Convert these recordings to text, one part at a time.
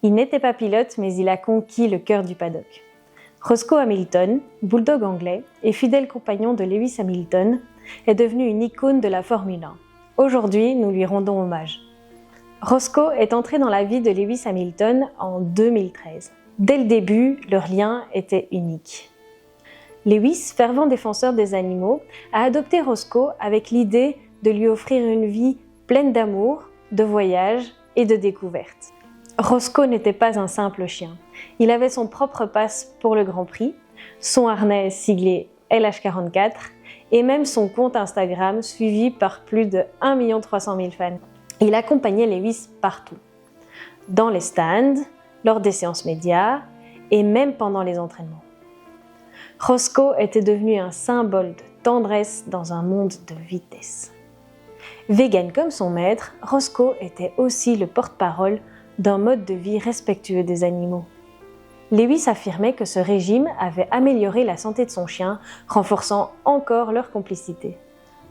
Il n'était pas pilote, mais il a conquis le cœur du paddock. Roscoe Hamilton, bulldog anglais et fidèle compagnon de Lewis Hamilton, est devenu une icône de la Formule 1. Aujourd'hui, nous lui rendons hommage. Roscoe est entré dans la vie de Lewis Hamilton en 2013. Dès le début, leur lien était unique. Lewis, fervent défenseur des animaux, a adopté Roscoe avec l'idée de lui offrir une vie pleine d'amour, de voyages et de découvertes. Roscoe n'était pas un simple chien. Il avait son propre pass pour le Grand Prix, son harnais siglé LH44 et même son compte Instagram suivi par plus de 1 300 000 fans. Il accompagnait Lewis partout, dans les stands, lors des séances médias et même pendant les entraînements. Roscoe était devenu un symbole de tendresse dans un monde de vitesse. Vegan comme son maître, Roscoe était aussi le porte-parole d'un mode de vie respectueux des animaux. Lewis affirmait que ce régime avait amélioré la santé de son chien, renforçant encore leur complicité.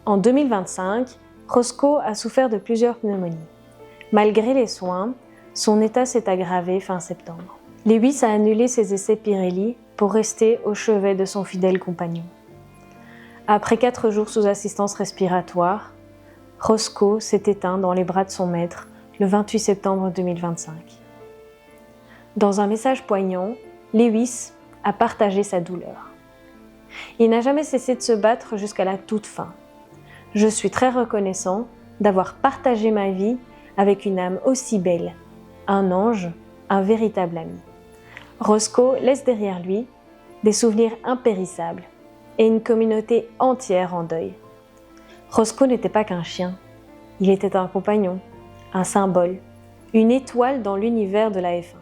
En 2025, Roscoe a souffert de plusieurs pneumonies. Malgré les soins, son état s'est aggravé fin septembre. Lewis a annulé ses essais Pirelli pour rester au chevet de son fidèle compagnon. Après 4 jours sous assistance respiratoire, Roscoe s'est éteint dans les bras de son maître le 28 septembre 2025. Dans un message poignant, Lewis a partagé sa douleur. Il n'a jamais cessé de se battre jusqu'à la toute fin. Je suis très reconnaissant d'avoir partagé ma vie avec une âme aussi belle, un ange, un véritable ami. Roscoe laisse derrière lui des souvenirs impérissables et une communauté entière en deuil. Roscoe n'était pas qu'un chien, il était un compagnon, un symbole, une étoile dans l'univers de la F1.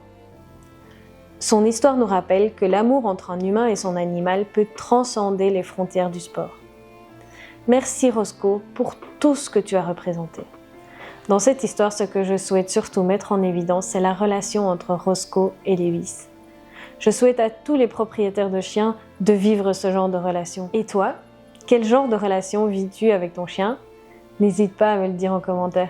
Son histoire nous rappelle que l'amour entre un humain et son animal peut transcender les frontières du sport. Merci Roscoe pour tout ce que tu as représenté. Dans cette histoire, ce que je souhaite surtout mettre en évidence, c'est la relation entre Roscoe et Lewis. Je souhaite à tous les propriétaires de chiens de vivre ce genre de relation. Et toi, quel genre de relation vis-tu avec ton chien? N'hésite pas à me le dire en commentaire.